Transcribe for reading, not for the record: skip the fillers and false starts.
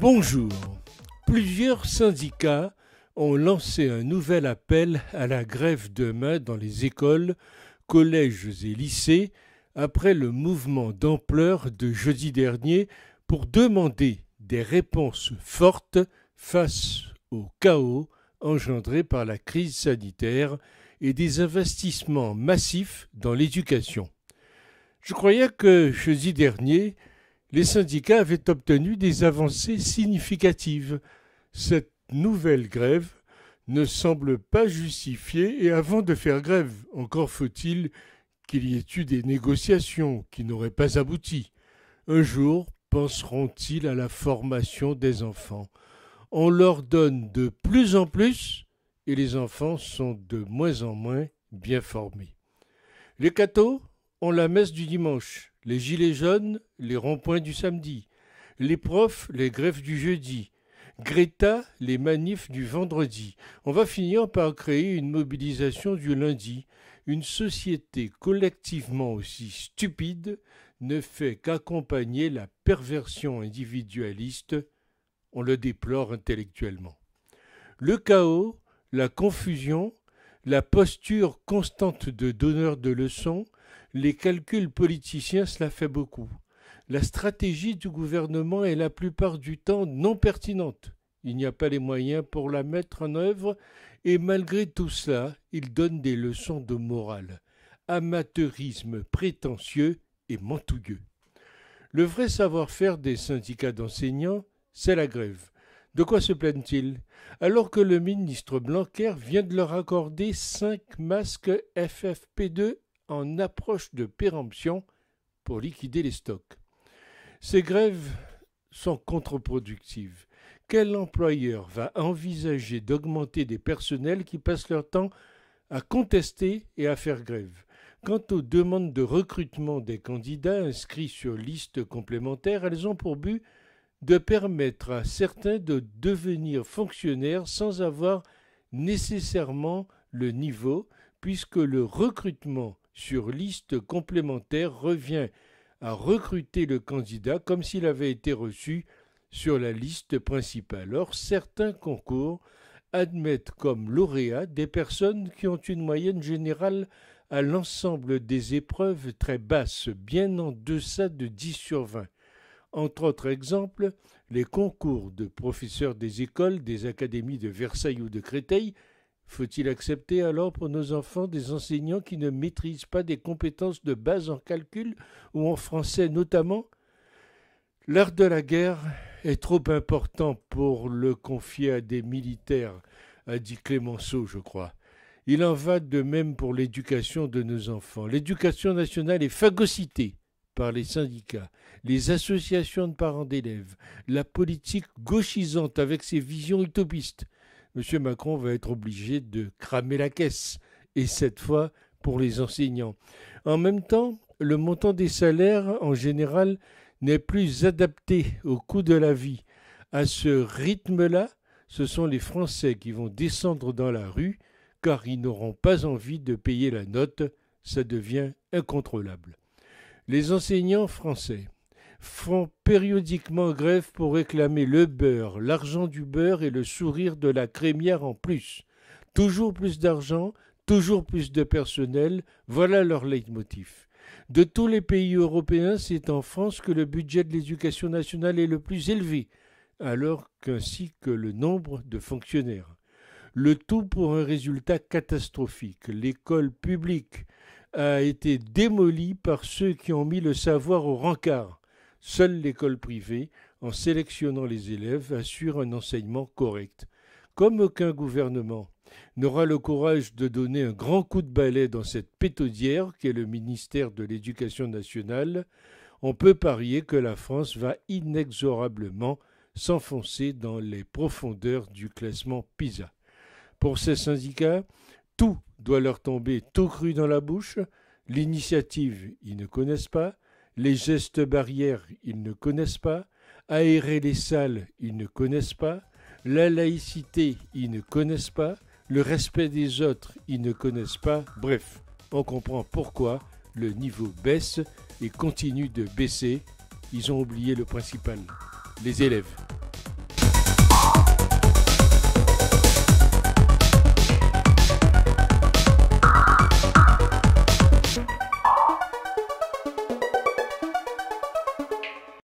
Bonjour. Plusieurs syndicats ont lancé un nouvel appel à la grève demain dans les écoles, collèges et lycées après le mouvement d'ampleur de jeudi dernier pour demander des réponses fortes face au chaos engendré par la crise sanitaire et des investissements massifs dans l'éducation. Je croyais que jeudi dernier, les syndicats avaient obtenu des avancées significatives. Cette nouvelle grève ne semble pas justifiée et avant de faire grève, encore faut-il qu'il y ait eu des négociations qui n'auraient pas abouti. Un jour, penseront-ils à la formation des enfants? On leur donne de plus en plus et les enfants sont de moins en moins bien formés. Les cathos ont la messe du dimanche. Les gilets jaunes, les ronds-points du samedi, les profs, les grèves du jeudi, Greta, les manifs du vendredi. On va finir par créer une mobilisation du lundi. Une société collectivement aussi stupide ne fait qu'accompagner la perversion individualiste. On le déplore intellectuellement. Le chaos, la confusion, la posture constante de donneur de leçons, les calculs politiciens, cela fait beaucoup. La stratégie du gouvernement est la plupart du temps non pertinente. Il n'y a pas les moyens pour la mettre en œuvre et malgré tout cela, il donne des leçons de morale. Amateurisme prétentieux et mantouilleux. Le vrai savoir-faire des syndicats d'enseignants, c'est la grève. De quoi se plaignent-ils? Alors que le ministre Blanquer vient de leur accorder 5 masques FFP2 en approche de péremption pour liquider les stocks. Ces grèves sont contre-productives. Quel employeur va envisager d'augmenter des personnels qui passent leur temps à contester et à faire grève? Quant aux demandes de recrutement des candidats inscrits sur liste complémentaire, elles ont pour but de permettre à certains de devenir fonctionnaires sans avoir nécessairement le niveau, puisque le recrutement sur liste complémentaire revient à recruter le candidat comme s'il avait été reçu sur la liste principale. Or, certains concours admettent comme lauréats des personnes qui ont une moyenne générale à l'ensemble des épreuves très basse, bien en deçà de 10 sur 20. Entre autres exemples, les concours de professeurs des écoles, des académies de Versailles ou de Créteil. Faut-il accepter alors pour nos enfants des enseignants qui ne maîtrisent pas des compétences de base en calcul ou en français notamment? L'art de la guerre est trop important pour le confier à des militaires, a dit Clémenceau, je crois. Il en va de même pour l'éducation de nos enfants. L'éducation nationale est phagocytée par les syndicats, les associations de parents d'élèves, la politique gauchisante avec ses visions utopistes. M. Macron va être obligé de cramer la caisse, et cette fois pour les enseignants. En même temps, le montant des salaires, en général, n'est plus adapté au coût de la vie. À ce rythme-là, ce sont les Français qui vont descendre dans la rue, car ils n'auront pas envie de payer la note, ça devient incontrôlable. Les enseignants français font périodiquement grève pour réclamer le beurre, l'argent du beurre et le sourire de la crémière en plus. Toujours plus d'argent, toujours plus de personnel, voilà leur leitmotiv. De tous les pays européens, c'est en France que le budget de l'éducation nationale est le plus élevé, alors qu'ainsi que le nombre de fonctionnaires. Le tout pour un résultat catastrophique. L'école publique a été démolie par ceux qui ont mis le savoir au rencard. Seule l'école privée, en sélectionnant les élèves, assure un enseignement correct. Comme aucun gouvernement n'aura le courage de donner un grand coup de balai dans cette pétaudière qu'est le ministère de l'Éducation nationale, on peut parier que la France va inexorablement s'enfoncer dans les profondeurs du classement PISA. Pour ces syndicats, tout doit leur tomber tout cru dans la bouche. L'initiative, ils ne connaissent pas. Les gestes barrières, ils ne connaissent pas. Aérer les salles, ils ne connaissent pas. La laïcité, ils ne connaissent pas. le respect des autres, ils ne connaissent pas. Bref, on comprend pourquoi le niveau baisse et continue de baisser. Ils ont oublié le principal, les élèves.